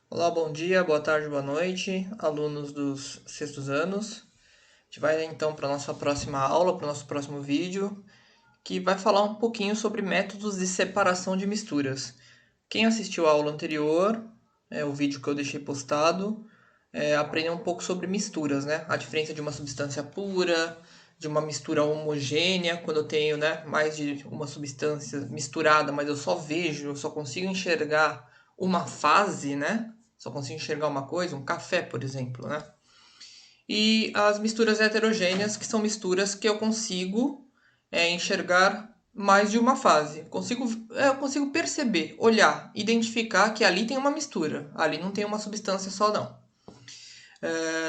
Olá, bom dia, boa tarde, boa noite, alunos dos sextos anos. A gente vai então para a nossa próxima aula, para o nosso próximo vídeo, que vai falar um pouquinho sobre métodos de separação de misturas. Quem assistiu a aula anterior, o vídeo que eu deixei postado, aprendeu um pouco sobre misturas, né? A diferença de uma substância pura, de uma mistura homogênea, quando eu tenho, né, mais de uma substância misturada, mas eu só vejo, eu só consigo enxergar uma fase, né? Só consigo enxergar uma coisa, um café, por exemplo, né? E as misturas heterogêneas, que são misturas que eu consigo enxergar mais de uma fase. Eu consigo perceber, olhar, identificar que ali tem uma mistura, ali não tem uma substância só, não.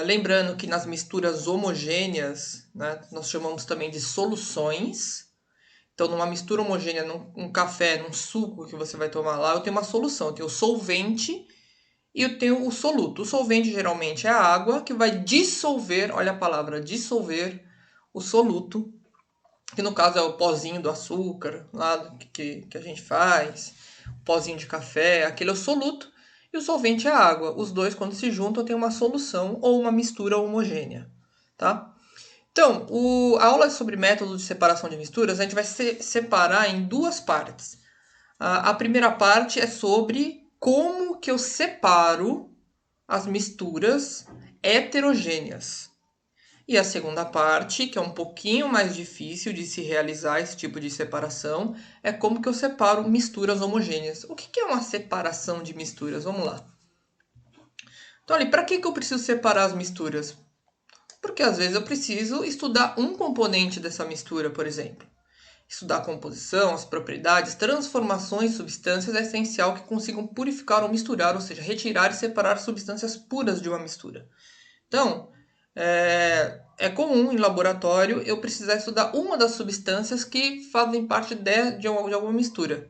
Lembrando que nas misturas homogêneas, né, nós chamamos também de soluções. Então, numa mistura homogênea, num café, num suco que você vai tomar lá, eu tenho uma solução. Eu tenho o solvente e eu tenho o soluto. O solvente geralmente é a água que vai dissolver, olha a palavra, dissolver o soluto, que no caso é o pozinho do açúcar, lá que a gente faz, o pozinho de café, aquele é o soluto, e o solvente é a água. Os dois, quando se juntam, tem uma solução ou uma mistura homogênea, tá? Então, a aula sobre método de separação de misturas, a gente vai separar em duas partes. A primeira parte é sobre como que eu separo as misturas heterogêneas. E a segunda parte, que é um pouquinho mais difícil de se realizar esse tipo de separação, é como que eu separo misturas homogêneas. O que é uma separação de misturas? Vamos lá. Então, ali, para que eu preciso separar as misturas? Porque às vezes eu preciso estudar um componente dessa mistura, por exemplo. Estudar a composição, as propriedades, transformações de substâncias é essencial que consigam purificar ou misturar, ou seja, retirar e separar substâncias puras de uma mistura. Então, é comum em laboratório eu precisar estudar uma das substâncias que fazem parte de alguma mistura.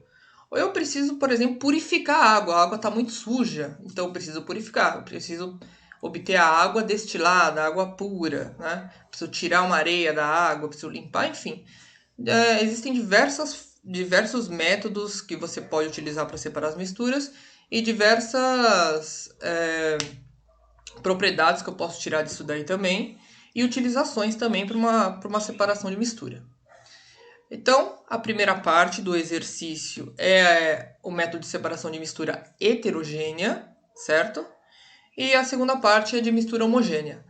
Ou eu preciso, por exemplo, purificar a água está muito suja, então eu preciso purificar, eu preciso obter a água destilada, a água pura, né? Preciso tirar uma areia da água, preciso limpar, enfim. Existem diversos métodos que você pode utilizar para separar as misturas e diversas propriedades que eu posso tirar disso daí também e utilizações também para uma separação de mistura. Então, a primeira parte do exercício é o método de separação de mistura heterogênea, certo? E a segunda parte é de mistura homogênea.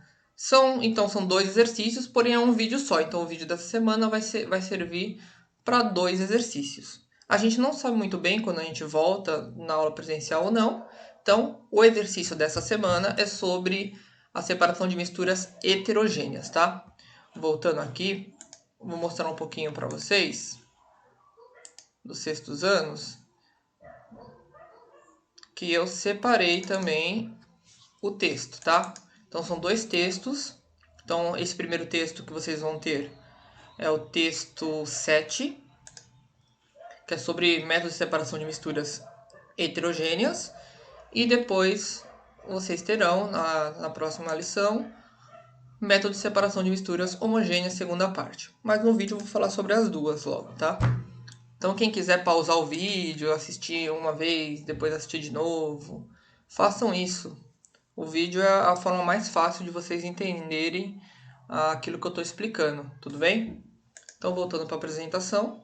Então, são dois exercícios, porém é um vídeo só. Então, o vídeo dessa semana vai servir para dois exercícios. A gente não sabe muito bem quando a gente volta na aula presencial ou não. Então, o exercício dessa semana é sobre a separação de misturas heterogêneas, tá? Voltando aqui, vou mostrar um pouquinho para vocês dos sextos anos que eu separei também o texto, tá? Então são dois textos. Então esse primeiro texto que vocês vão ter é o texto 7, que é sobre métodos de separação de misturas heterogêneas. E depois vocês terão na próxima lição método de separação de misturas homogêneas, segunda parte. Mas no vídeo eu vou falar sobre as duas logo, tá? Então quem quiser pausar o vídeo, assistir uma vez, depois assistir de novo, façam isso. O vídeo é a forma mais fácil de vocês entenderem aquilo que eu estou explicando, tudo bem? Então, voltando para a apresentação.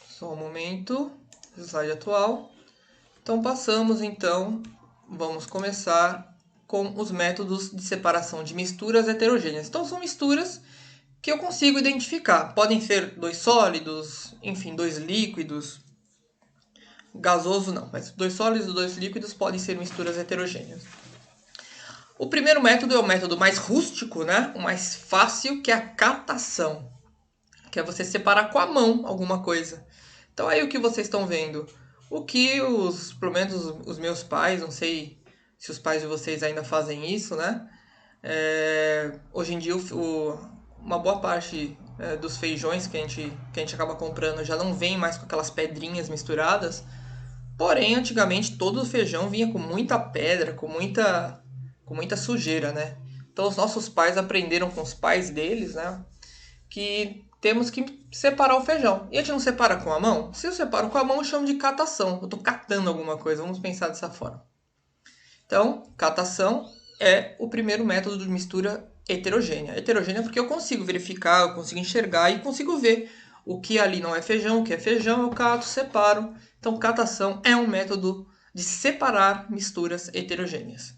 Só um momento, slide atual. Então, vamos começar com os métodos de separação de misturas heterogêneas. Então, são misturas que eu consigo identificar. Podem ser dois sólidos, enfim, dois líquidos. Gasoso não, mas dois sólidos e dois líquidos podem ser misturas heterogêneas. O primeiro método é o método mais rústico, né? O mais fácil, que é a catação, que é você separar com a mão alguma coisa. Então aí o que vocês estão vendo? O que pelo menos os meus pais, não sei se os pais de vocês ainda fazem isso, né? Hoje em dia uma boa parte dos feijões que a gente acaba comprando já não vem mais com aquelas pedrinhas misturadas. Porém, antigamente todo o feijão vinha com muita pedra, com muita sujeira, né? Então os nossos pais aprenderam com os pais deles, né? Que temos que separar o feijão. E a gente não separa com a mão? Se eu separo com a mão, eu chamo de catação. Eu estou catando alguma coisa, vamos pensar dessa forma. Então, catação é o primeiro método de mistura heterogênea. Heterogênea porque eu consigo verificar, eu consigo enxergar e consigo ver o que ali não é feijão, o que é feijão, eu cato, separo. Então, catação é um método de separar misturas heterogêneas.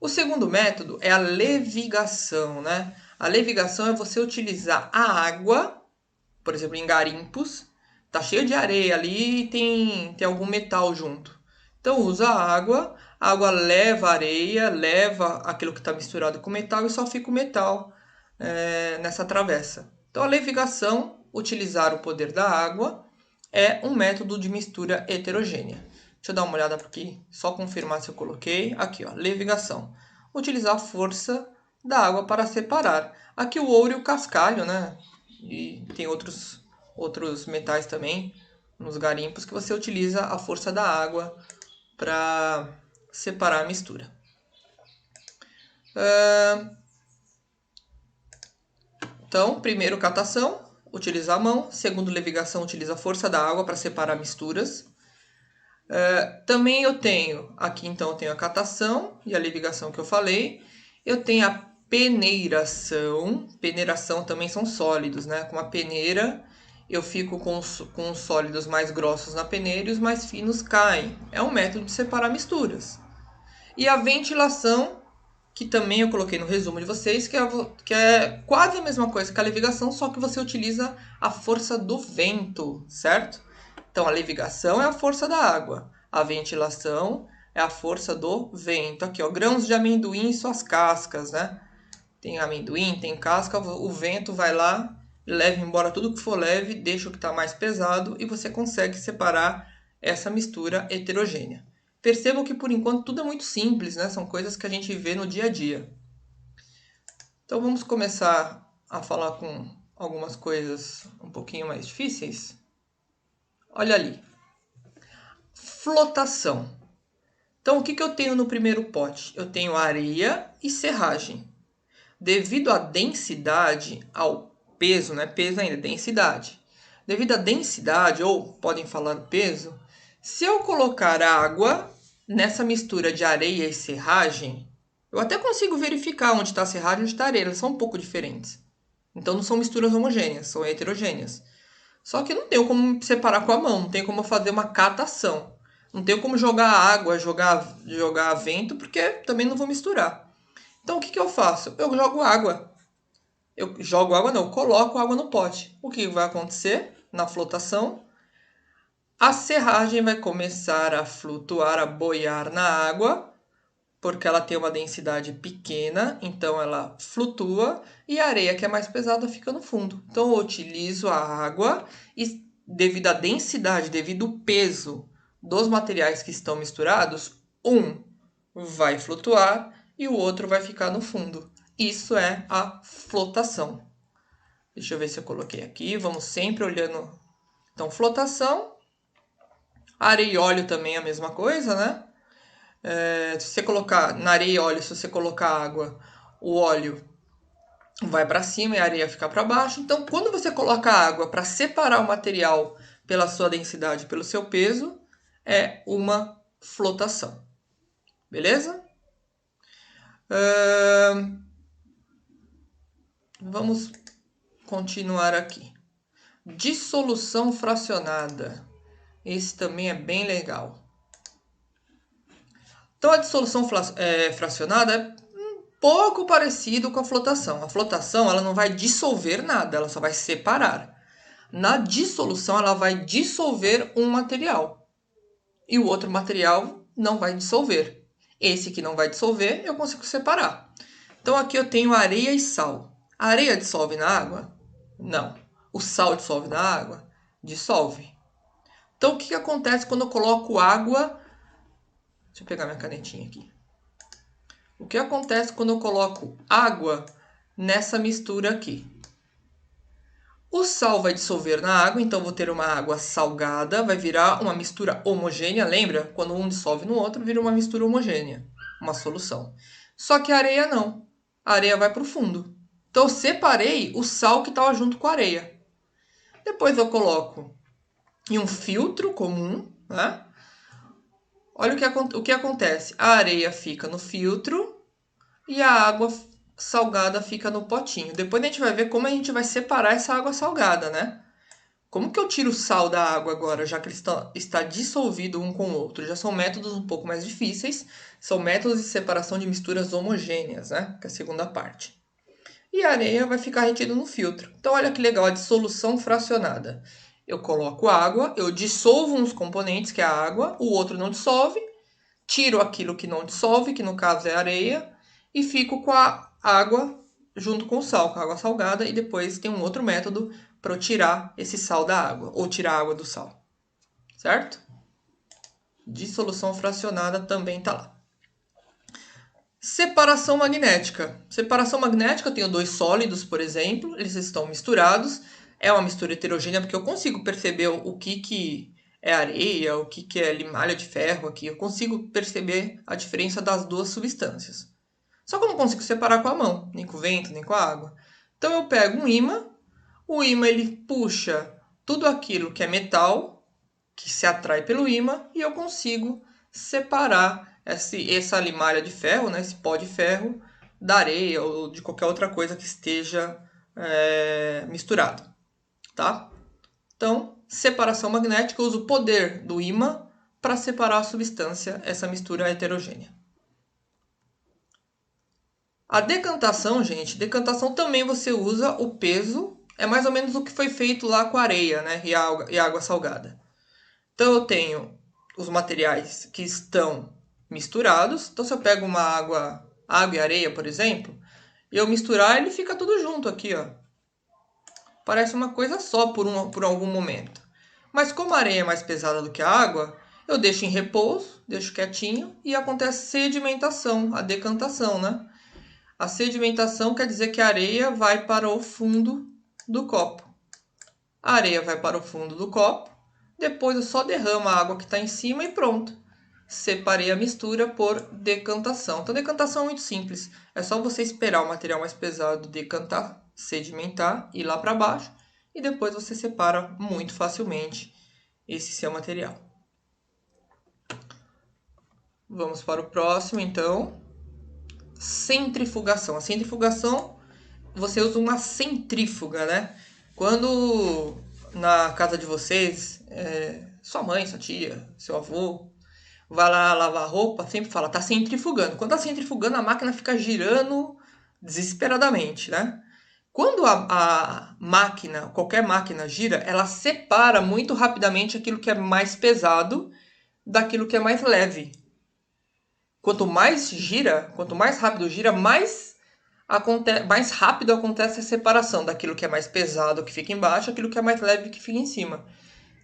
O segundo método é a levigação, né? A levigação é você utilizar a água, por exemplo, em garimpos, tá cheio de areia ali e tem algum metal junto. Então usa a água leva a areia, leva aquilo que está misturado com metal e só fica o metal nessa travessa. Então a levigação, utilizar o poder da água, é um método de mistura heterogênea. Deixa eu dar uma olhada aqui, só confirmar se eu coloquei. Aqui, ó, levigação. Utilizar a força da água para separar. Aqui o ouro e o cascalho, né? E tem outros metais também nos garimpos que você utiliza a força da água para separar a mistura. Então, primeiro catação, utiliza a mão. Segundo, levigação, utiliza a força da água para separar misturas. Também eu tenho, aqui então eu tenho a catação e a levigação que eu falei. Eu tenho a peneiração. Peneiração também são sólidos, né? Com a peneira eu fico com os sólidos mais grossos na peneira e os mais finos caem. É um método de separar misturas. E a ventilação, que também eu coloquei no resumo de vocês, que é quase a mesma coisa que a levigação, só que você utiliza a força do vento, certo? Então a levigação é a força da água, a ventilação é a força do vento. Aqui, ó, grãos de amendoim e suas cascas, né? Tem amendoim, tem casca, o vento vai lá, leva embora tudo que for leve, deixa o que está mais pesado e você consegue separar essa mistura heterogênea. Percebam que por enquanto tudo é muito simples, né? São coisas que a gente vê no dia a dia. Então vamos começar a falar com algumas coisas um pouquinho mais difíceis. Olha ali. Flotação. Então o que eu tenho no primeiro pote? Eu tenho areia e serragem. Devido à densidade, ao peso, né? Peso ainda, densidade. Devido à densidade, ou podem falar peso, se eu colocar água nessa mistura de areia e serragem, eu até consigo verificar onde está a serragem e onde está a areia. Elas são um pouco diferentes. Então não são misturas homogêneas, são heterogêneas. Só que não tenho como separar com a mão, não tenho como fazer uma catação. Não tenho como jogar água, jogar vento, porque também não vou misturar. Então o que eu faço? Eu jogo água. Eu coloco água no pote. O que vai acontecer na flotação? A serragem vai começar a flutuar, a boiar na água, porque ela tem uma densidade pequena, então ela flutua, e a areia, que é mais pesada, fica no fundo. Então eu utilizo a água e, devido à densidade, devido ao peso dos materiais que estão misturados, um vai flutuar e o outro vai ficar no fundo. Isso é a flotação. Deixa eu ver se eu coloquei aqui. Vamos sempre olhando. Então, flotação. Areia e óleo também é a mesma coisa, né? Se você colocar na areia e óleo, se você colocar água, o óleo vai para cima e a areia fica para baixo. Então, quando você coloca água para separar o material pela sua densidade, pelo seu peso, é uma flotação. Beleza? Vamos continuar aqui. Dissolução fracionada. Esse também é bem legal. Então, a dissolução fracionada é um pouco parecido com a flotação. A flotação ela não vai dissolver nada, ela só vai separar. Na dissolução, ela vai dissolver um material. E o outro material não vai dissolver. Esse que não vai dissolver, eu consigo separar. Então, aqui eu tenho areia e sal. A areia dissolve na água? Não. O sal dissolve na água? Dissolve. Então, o que acontece quando eu coloco água? Deixa eu pegar minha canetinha aqui. O que acontece quando eu coloco água nessa mistura aqui? O sal vai dissolver na água, então vou ter uma água salgada, vai virar uma mistura homogênea. Lembra? Quando um dissolve no outro, vira uma mistura homogênea, uma solução. Só que a areia não. A areia vai para o fundo. Então eu separei o sal que estava junto com a areia. Depois eu coloco em um filtro comum, né? Olha o que acontece. A areia fica no filtro e a água salgada fica no potinho. Depois a gente vai ver como a gente vai separar essa água salgada, né? Como que eu tiro o sal da água agora, já que ele está dissolvido um com o outro? Já são métodos um pouco mais difíceis, são métodos de separação de misturas homogêneas, né? Que é a segunda parte. E a areia vai ficar retida no filtro. Então olha que legal, a dissolução fracionada. Eu coloco água, eu dissolvo uns componentes, que é a água, o outro não dissolve, tiro aquilo que não dissolve, que no caso é a areia, e fico com a água junto com o sal, com a água salgada, e depois tem um outro método para eu tirar esse sal da água, ou tirar a água do sal, certo? Dissolução fracionada também está lá. Separação magnética. Separação magnética, eu tenho dois sólidos, por exemplo, eles estão misturados, é uma mistura heterogênea porque eu consigo perceber o que é areia, o que é limalha de ferro aqui, eu consigo perceber a diferença das duas substâncias. Só que eu não consigo separar com a mão, nem com o vento, nem com a água. Então eu pego um ímã, o ímã ele puxa tudo aquilo que é metal, que se atrai pelo ímã, e eu consigo separar essa limalha de ferro, né, esse pó de ferro, da areia ou de qualquer outra coisa que esteja misturado. Tá? Então, separação magnética, eu uso o poder do ímã para separar a substância, essa mistura heterogênea. A decantação, gente, decantação também você usa o peso, é mais ou menos o que foi feito lá com a areia, né, e a água salgada. Então eu tenho os materiais que estão misturados. Então se eu pego uma água e areia, por exemplo, e eu misturar, ele fica tudo junto aqui, ó. Parece uma coisa só por algum momento. Mas como a areia é mais pesada do que a água, eu deixo em repouso, deixo quietinho e acontece sedimentação, a decantação, né? A sedimentação quer dizer que a areia vai para o fundo do copo. A areia vai para o fundo do copo, depois eu só derramo a água que está em cima e pronto. Separei a mistura por decantação. Então, decantação é muito simples. É só você esperar o material mais pesado decantar, sedimentar, ir lá para baixo e depois você separa muito facilmente esse seu material. Vamos para o próximo, então. Centrifugação. A centrifugação, você usa uma centrífuga, né? Quando na casa de vocês, sua mãe, sua tia, seu avô, vai lá lavar roupa, sempre fala, tá centrifugando. Quando tá centrifugando, a máquina fica girando desesperadamente, né? Quando a máquina, qualquer máquina gira, ela separa muito rapidamente aquilo que é mais pesado daquilo que é mais leve. Quanto mais gira, quanto mais rápido gira, mais rápido acontece a separação daquilo que é mais pesado, que fica embaixo, aquilo que é mais leve, que fica em cima.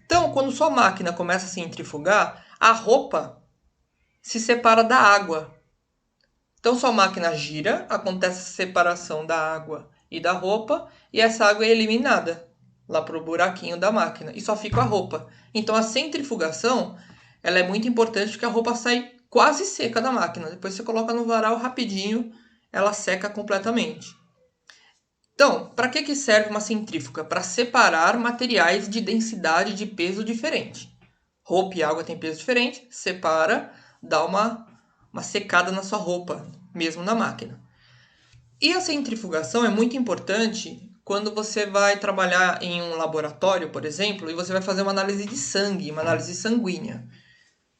Então, quando sua máquina começa a centrifugar, a roupa se separa da água. Então, sua máquina gira, acontece a separação da água e da roupa, e essa água é eliminada lá para o buraquinho da máquina, e só fica a roupa. Então, a centrifugação ela é muito importante porque a roupa sai quase seca da máquina. Depois você coloca no varal rapidinho, ela seca completamente. Então, para que serve uma centrífuga? Para separar materiais de densidade de peso diferente. Roupa e água têm peso diferente, separa, dá uma secada na sua roupa, mesmo na máquina. E a centrifugação é muito importante quando você vai trabalhar em um laboratório, por exemplo, e você vai fazer uma análise de sangue, uma análise sanguínea.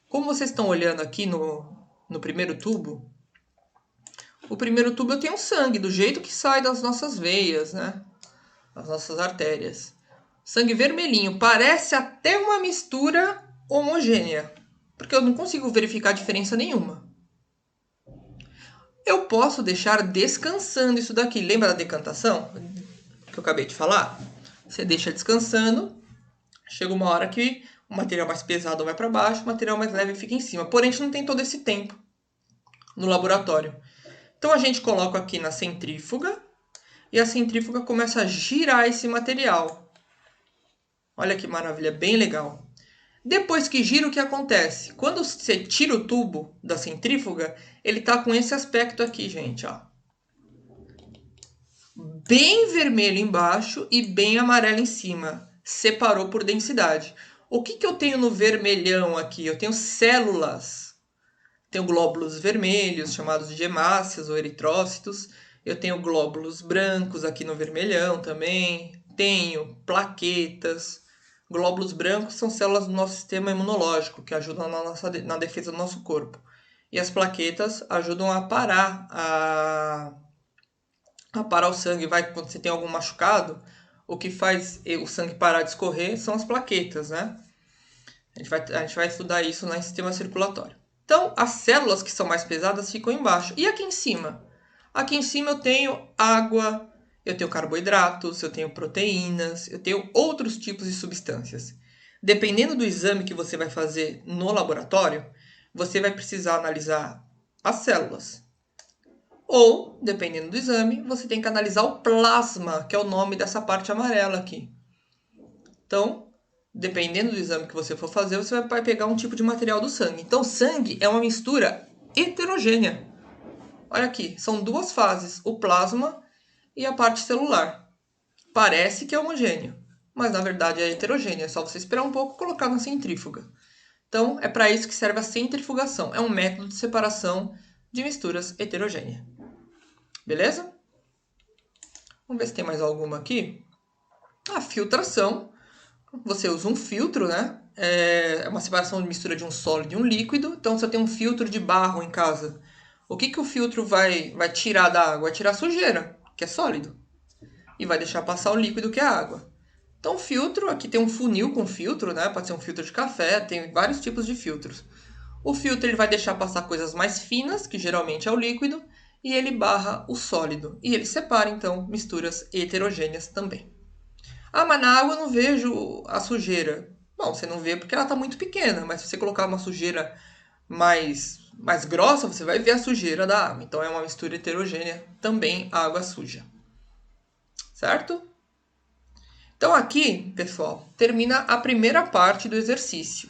Como vocês estão olhando aqui no primeiro tubo, o primeiro tubo eu tenho sangue, do jeito que sai das nossas veias, né? Das nossas artérias. Sangue vermelhinho, parece até uma mistura homogênea, porque eu não consigo verificar diferença nenhuma. Eu posso deixar descansando isso daqui. Lembra da decantação que eu acabei de falar? Você deixa descansando, chega uma hora que o material mais pesado vai para baixo, o material mais leve fica em cima. Porém, a gente não tem todo esse tempo no laboratório. Então a gente coloca aqui na centrífuga e a centrífuga começa a girar esse material. Olha que maravilha, bem legal. Depois que gira, o que acontece? Quando você tira o tubo da centrífuga, ele está com esse aspecto aqui, gente. Ó. bem vermelho embaixo e bem amarelo em cima. Separou por densidade. O que eu tenho no vermelhão aqui? Eu tenho células. Tenho glóbulos vermelhos, chamados de hemácias ou eritrócitos. Eu tenho glóbulos brancos aqui no vermelhão também. Tenho plaquetas. Glóbulos brancos são células do nosso sistema imunológico, que ajudam na defesa do nosso corpo. E as plaquetas ajudam a parar o sangue. Quando você tem algum machucado, o que faz o sangue parar de escorrer são as plaquetas, né? A gente vai estudar isso no sistema circulatório. Então, as células que são mais pesadas ficam embaixo. E aqui em cima? Aqui em cima eu tenho água, eu tenho carboidratos, eu tenho proteínas, eu tenho outros tipos de substâncias. Dependendo do exame que você vai fazer no laboratório, você vai precisar analisar as células. Ou, dependendo do exame, você tem que analisar o plasma, que é o nome dessa parte amarela aqui. Então, dependendo do exame que você for fazer, você vai pegar um tipo de material do sangue. Então, sangue é uma mistura heterogênea. Olha aqui, são duas fases, o plasma e a parte celular. Parece que é homogêneo, mas na verdade é heterogêneo. É só você esperar um pouco e colocar na centrífuga. Então, é para isso que serve a centrifugação. É um método de separação de misturas heterogêneas. Beleza? Vamos ver se tem mais alguma aqui. A filtração. Você usa um filtro, né? É uma separação de mistura de um sólido e um líquido. Então, se eu tenho um filtro de barro em casa, o que o filtro vai tirar da água? Vai tirar a sujeira, que é sólido. E vai deixar passar o líquido, que é a água. Então, o filtro, aqui tem um funil com filtro, né? Pode ser um filtro de café, tem vários tipos de filtros. O filtro ele vai deixar passar coisas mais finas, que geralmente é o líquido, e ele barra o sólido. E ele separa, então, misturas heterogêneas também. Ah, mas na água eu não vejo a sujeira. Bom, você não vê porque ela está muito pequena, mas se você colocar uma sujeira mais grossa, você vai ver a sujeira da água. Então é uma mistura heterogênea, também água suja. Certo? Então aqui, pessoal, termina a primeira parte do exercício.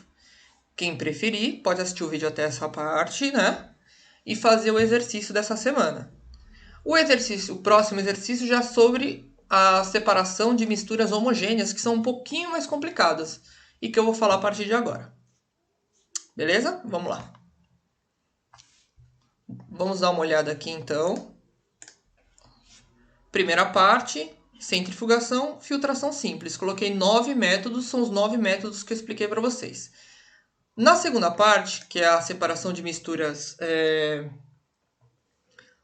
Quem preferir, pode assistir o vídeo até essa parte, né? E fazer o exercício dessa semana. O próximo exercício já é sobre a separação de misturas homogêneas, que são um pouquinho mais complicadas e que eu vou falar a partir de agora. Beleza? Vamos lá. Vamos dar uma olhada aqui, então. Primeira parte, centrifugação, filtração simples. Coloquei 9 métodos, são os 9 métodos que eu expliquei para vocês. Na segunda parte, que é a separação de misturas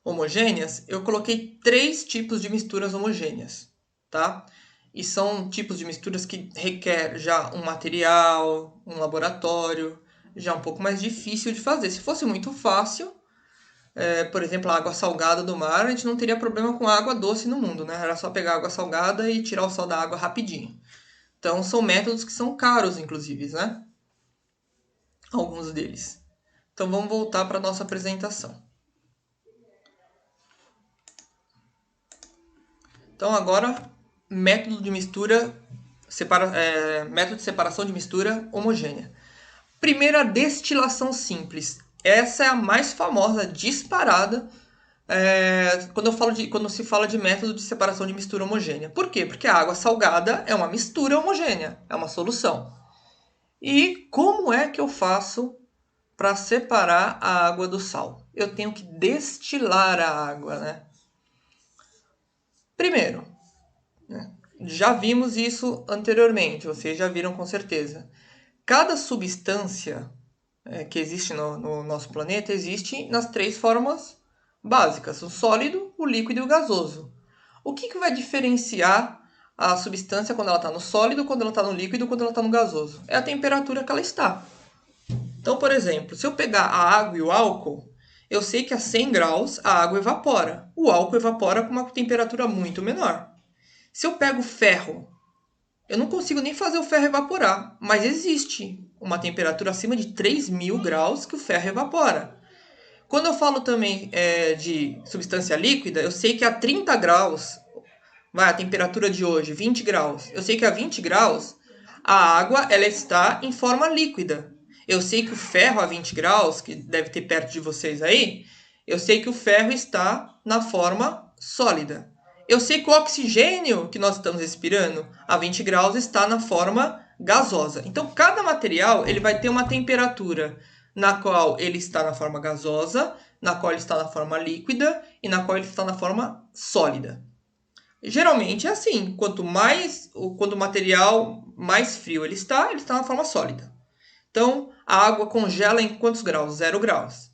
homogêneas, eu coloquei 3 tipos de misturas homogêneas, tá? E são tipos de misturas que requer já um material, um laboratório, já um pouco mais difícil de fazer. Se fosse muito fácil, por exemplo, a água salgada do mar, a gente não teria problema com a água doce no mundo, né? Era só pegar a água salgada e tirar o sal da água rapidinho. Então, são métodos que são caros, inclusive, né? Alguns deles. Então, vamos voltar para a nossa apresentação. Então, agora, método de separação de mistura homogênea. Primeira, destilação simples. Essa é a mais famosa, disparada, quando se fala de método de separação de mistura homogênea. Por quê? Porque a água salgada é uma mistura homogênea, é uma solução. E como é que eu faço para separar a água do sal? Eu tenho que destilar a água, né? Primeiro, já vimos isso anteriormente, vocês já viram com certeza. Cada substância que existe no nosso planeta existe nas 3 formas básicas: o sólido, o líquido e o gasoso. O que vai diferenciar a substância quando ela está no sólido, quando ela está no líquido, quando ela está no gasoso? É a temperatura que ela está. Então, por exemplo, se eu pegar a água e o álcool, eu sei que a 100 graus a água evapora. O álcool evapora com uma temperatura muito menor. Se eu pego ferro, eu não consigo nem fazer o ferro evaporar, mas existe uma temperatura acima de 3.000 graus que o ferro evapora. Quando eu falo também de substância líquida, eu sei que a 30 graus, a temperatura de hoje, 20 graus, eu sei que a 20 graus a água ela está em forma líquida. Eu sei que o ferro a 20 graus, que deve ter perto de vocês aí, eu sei que o ferro está na forma sólida. eu sei que o oxigênio que nós estamos respirando a 20 graus está na forma gasosa. Então, cada material ele vai ter uma temperatura na qual ele está na forma gasosa, na qual ele está na forma líquida e na qual ele está na forma sólida. Geralmente é assim, quanto o material mais frio ele está na forma sólida. Então, a água congela em quantos graus? 0 graus.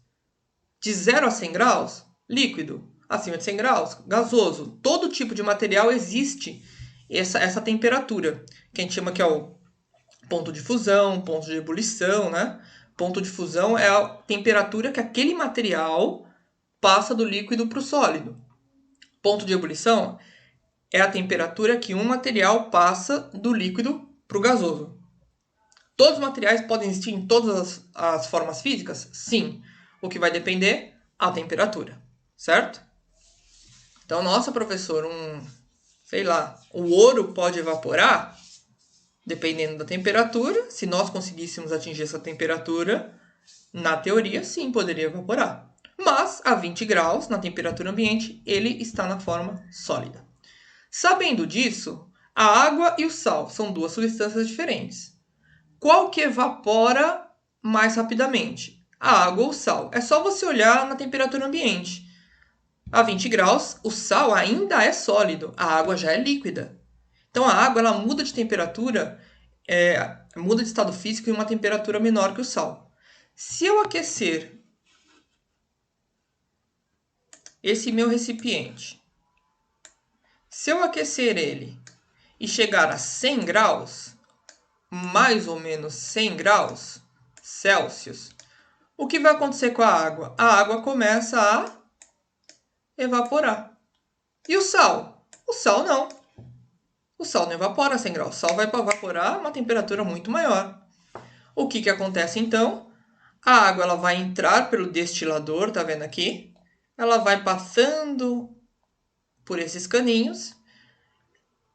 De 0 a 100 graus, líquido. Acima de 100 graus, gasoso. Todo tipo de material existe essa temperatura, que a gente chama que é o ponto de fusão, ponto de ebulição, né? Ponto de fusão é a temperatura que aquele material passa do líquido para o sólido. Ponto de ebulição é a temperatura que um material passa do líquido para o gasoso. Todos os materiais podem existir em todas as formas físicas? Sim. O que vai depender? A temperatura, certo? Então, nossa, professor, sei lá, o ouro pode evaporar? Dependendo da temperatura. Se nós conseguíssemos atingir essa temperatura, na teoria, sim, poderia evaporar. Mas, a 20 graus, na temperatura ambiente, ele está na forma sólida. Sabendo disso, a água e o sal são duas substâncias diferentes. Qual que evapora mais rapidamente? A água ou o sal? É só você olhar na temperatura ambiente. A 20 graus, o sal ainda é sólido, a água já é líquida. Então a água ela muda de temperatura, muda de estado físico em uma temperatura menor que o sal. Se eu aquecer esse meu recipiente, se eu aquecer ele e chegar a 100 graus, mais ou menos 100 graus Celsius, o que vai acontecer com a água? A água começa a evaporar. E o sal? O sal não. O sal não evapora a 100 graus. O sal vai evaporar a uma temperatura muito maior. O que acontece então? A água ela vai entrar pelo destilador, tá vendo aqui? Ela vai passando por esses caninhos.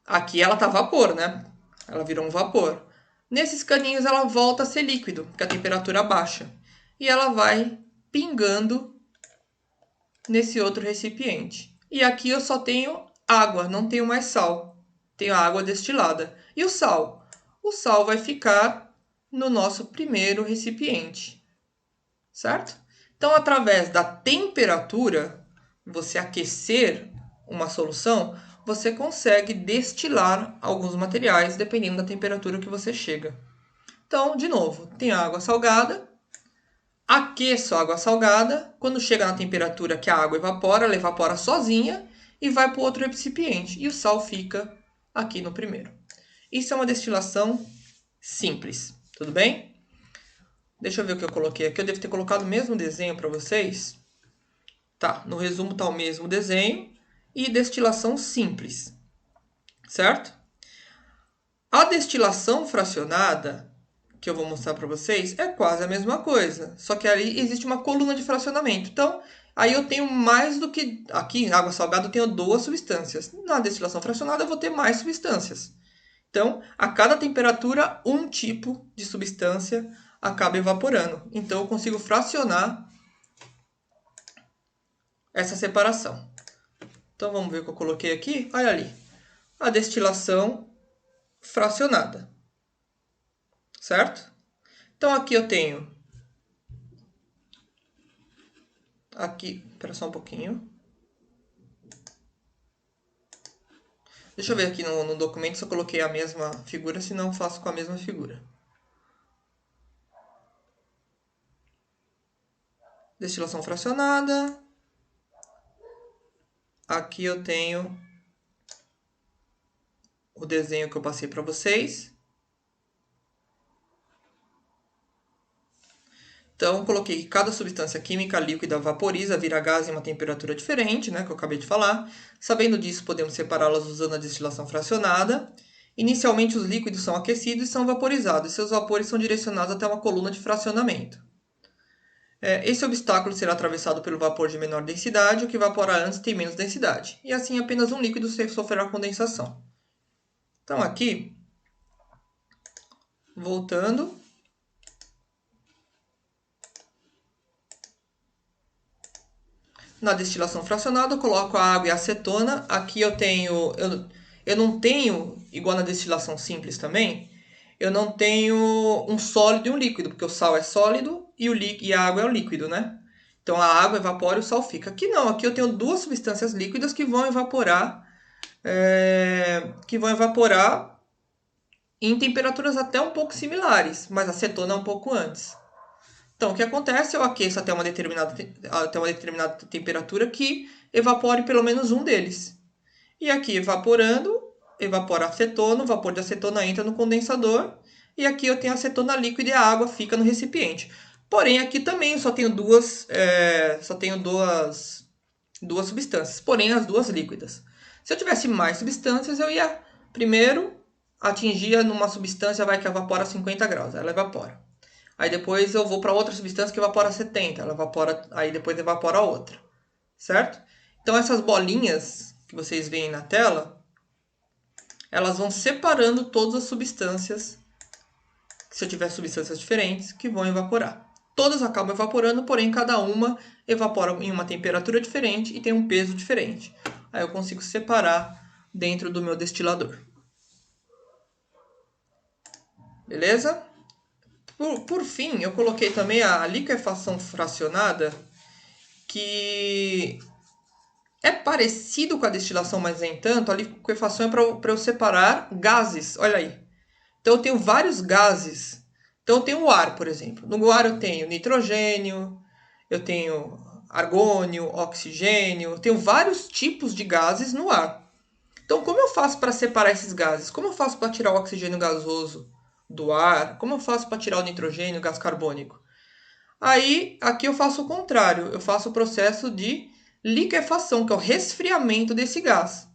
Aqui ela tá vapor, né? Ela virou um vapor. Nesses caninhos ela volta a ser líquido, porque a temperatura baixa. E ela vai pingando nesse outro recipiente. E aqui eu só tenho água, não tenho mais sal. Tenho a água destilada. E o sal? O sal vai ficar no nosso primeiro recipiente. Certo? Então, através da temperatura, você aquecer uma solução, você consegue destilar alguns materiais, dependendo da temperatura que você chega. Então, de novo, tem a água salgada, aqueço a água salgada, quando chega na temperatura que a água evapora, ela evapora sozinha e vai para o outro recipiente. E o sal fica aqui no primeiro. Isso é uma destilação simples, tudo bem? Deixa eu ver o que eu coloquei aqui. Eu devo ter colocado o mesmo desenho para vocês. Tá, no resumo está o mesmo desenho e destilação simples, certo? A destilação fracionada, que eu vou mostrar para vocês, é quase a mesma coisa, só que ali existe uma coluna de fracionamento. Então, aí eu tenho mais do que... Aqui, em água salgada, eu tenho duas substâncias. Na destilação fracionada, eu vou ter mais substâncias. Então, a cada temperatura, um tipo de substância acaba evaporando. Então, eu consigo fracionar essa separação. Então, vamos ver o que eu coloquei aqui. Olha ali. A destilação fracionada. Certo? Então, aqui eu tenho... Aqui, espera só um pouquinho. Deixa eu ver aqui no documento se eu coloquei a mesma figura, se não faço com a mesma figura. Destilação fracionada. Aqui eu tenho o desenho que eu passei para vocês. Então, coloquei que cada substância química líquida vaporiza, vira gás em uma temperatura diferente, né, que eu acabei de falar. Sabendo disso, podemos separá-las usando a destilação fracionada. Inicialmente, os líquidos são aquecidos e são vaporizados, e seus vapores são direcionados até uma coluna de fracionamento. Esse obstáculo será atravessado pelo vapor de menor densidade, o que evapora antes tem menos densidade. E assim, apenas um líquido sofrerá condensação. Então, aqui, voltando... Na destilação fracionada, eu coloco a água e a acetona. Aqui eu não tenho, igual na destilação simples também, eu não tenho um sólido e um líquido, porque o sal é sólido e a água é o líquido, né? Então a água evapora e o sal fica. Aqui não, aqui eu tenho duas substâncias líquidas que vão evaporar, em temperaturas até um pouco similares, mas a acetona é um pouco antes. Então, o que acontece? Eu aqueço até uma determinada temperatura que evapore pelo menos um deles. E aqui, evaporando, evapora a acetona, o vapor de acetona entra no condensador. E aqui eu tenho a acetona líquida e a água fica no recipiente. Porém, aqui também eu só tenho duas substâncias, porém as duas líquidas. Se eu tivesse mais substâncias, eu ia primeiro atingir numa substância que evapora a 50 graus, ela evapora. Aí depois eu vou para outra substância que evapora a 70, aí depois evapora a outra, certo? Então essas bolinhas que vocês veem na tela, elas vão separando todas as substâncias, se eu tiver substâncias diferentes, que vão evaporar. Todas acabam evaporando, porém cada uma evapora em uma temperatura diferente e tem um peso diferente. Aí eu consigo separar dentro do meu destilador. Beleza? Por fim, eu coloquei também a liquefação fracionada, que é parecido com a destilação, mas nem tanto. A liquefação é para eu separar gases, olha aí. Então eu tenho vários gases. Então eu tenho o ar, por exemplo. No ar eu tenho nitrogênio, eu tenho argônio, oxigênio, eu tenho vários tipos de gases no ar. Então como eu faço para separar esses gases? Como eu faço para tirar o oxigênio gasoso do ar? Como eu faço para tirar o nitrogênio, o gás carbônico? Aí, aqui eu faço o contrário. Eu faço o processo de liquefação, que é o resfriamento desse gás.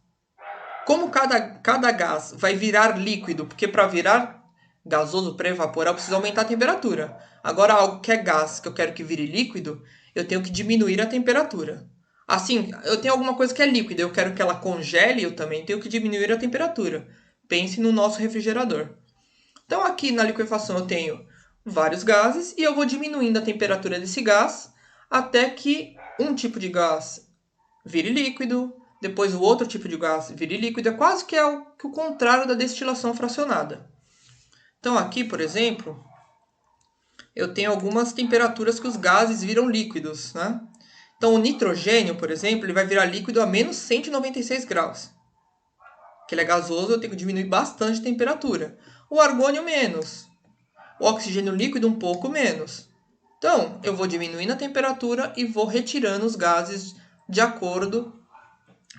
Como cada gás vai virar líquido, porque para virar gasoso, para evaporar, eu preciso aumentar a temperatura. Agora, algo que é gás, que eu quero que vire líquido, eu tenho que diminuir a temperatura. Assim, eu tenho alguma coisa que é líquida, eu quero que ela congele, eu também tenho que diminuir a temperatura. Pense no nosso refrigerador. Então, aqui na liquefação eu tenho vários gases e eu vou diminuindo a temperatura desse gás até que um tipo de gás vire líquido, depois o outro tipo de gás vire líquido. É quase que o contrário da destilação fracionada. Então, aqui, por exemplo, eu tenho algumas temperaturas que os gases viram líquidos, né? Então, o nitrogênio, por exemplo, ele vai virar líquido a menos 196 graus. Que ele é gasoso, eu tenho que diminuir bastante a temperatura. O argônio, menos. O oxigênio líquido, um pouco menos. Então, eu vou diminuindo a temperatura e vou retirando os gases de acordo,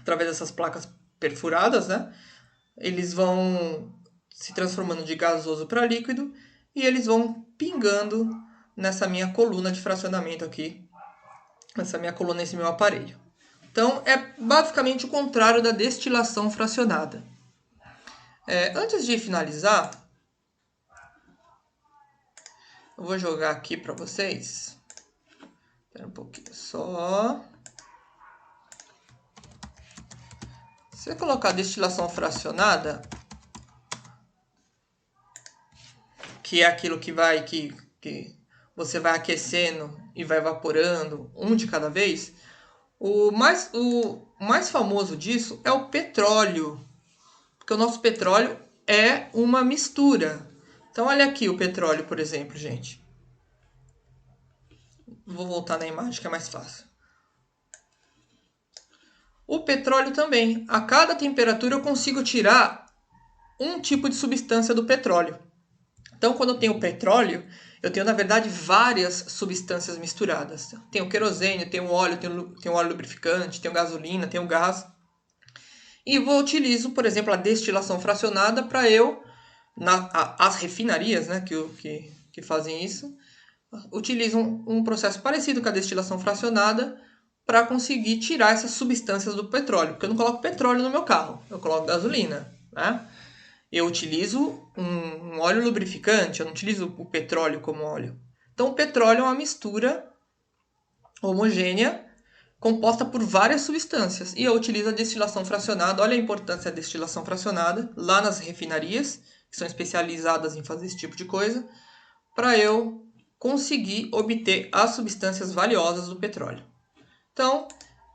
através dessas placas perfuradas, né? Eles vão se transformando de gasoso para líquido e eles vão pingando nessa minha coluna de fracionamento aqui, nesse meu aparelho. Então, é basicamente o contrário da destilação fracionada. Antes de finalizar, eu vou jogar aqui para vocês. Espera um pouquinho só. Se você colocar destilação fracionada, que é aquilo que você vai aquecendo e vai evaporando um de cada vez, o mais famoso disso é o petróleo. Porque o nosso petróleo é uma mistura. Então, olha aqui o petróleo, por exemplo, gente. Vou voltar na imagem que é mais fácil. O petróleo também. A cada temperatura eu consigo tirar um tipo de substância do petróleo. Então, quando eu tenho petróleo, eu tenho, na verdade, várias substâncias misturadas. Tem o querosene, tem o óleo, tem o óleo lubrificante, tem gasolina, tem o gás. E eu utilizo, por exemplo, a destilação fracionada para as refinarias, né, que fazem isso, utilizam um processo parecido com a destilação fracionada para conseguir tirar essas substâncias do petróleo. Porque eu não coloco petróleo no meu carro, eu coloco gasolina, né? Eu utilizo um óleo lubrificante, eu não utilizo o petróleo como óleo. Então, o petróleo é uma mistura homogênea composta por várias substâncias. E eu utilizo a destilação fracionada. Olha a importância da destilação fracionada lá nas refinarias, que são especializadas em fazer esse tipo de coisa, para eu conseguir obter as substâncias valiosas do petróleo. Então,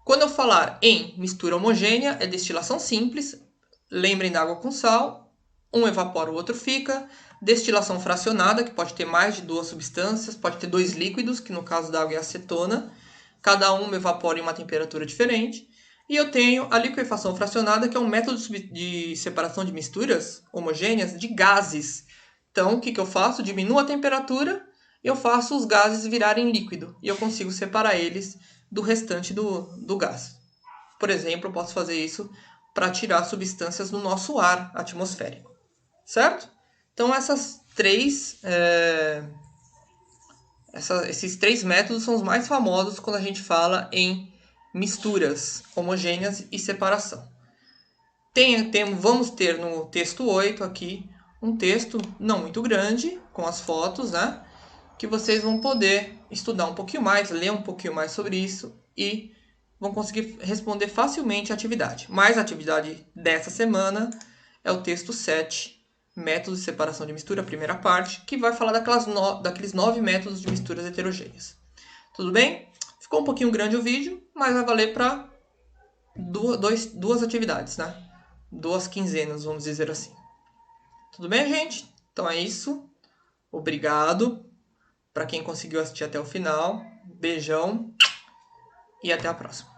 Quando eu falar em mistura homogênea, é destilação simples. Lembrem da água com sal. Um evapora, o outro fica. Destilação fracionada, que pode ter mais de 2 substâncias. Pode ter 2 líquidos, que no caso da água é acetona. Cada um evapora em uma temperatura diferente. E eu tenho a liquefação fracionada, que é um método de separação de misturas homogêneas de gases. Então, o que eu faço? Diminuo a temperatura, eu faço os gases virarem líquido. E eu consigo separar eles do restante do gás. Por exemplo, eu posso fazer isso para tirar substâncias do nosso ar atmosférico. Certo? Então, esses 3 métodos são os mais famosos quando a gente fala em misturas homogêneas e separação. Vamos ter no texto 8 aqui um texto não muito grande, com as fotos, né? Que vocês vão poder estudar um pouquinho mais, ler um pouquinho mais sobre isso e vão conseguir responder facilmente a atividade. Mas a atividade dessa semana é o texto 7, métodos de separação de mistura, a primeira parte, que vai falar daqueles 9 métodos de misturas heterogêneas. Tudo bem? Ficou um pouquinho grande o vídeo, mas vai valer para duas atividades, né? 2 quinzenas, vamos dizer assim. Tudo bem, gente? Então é isso. Obrigado para quem conseguiu assistir até o final. Beijão e até a próxima.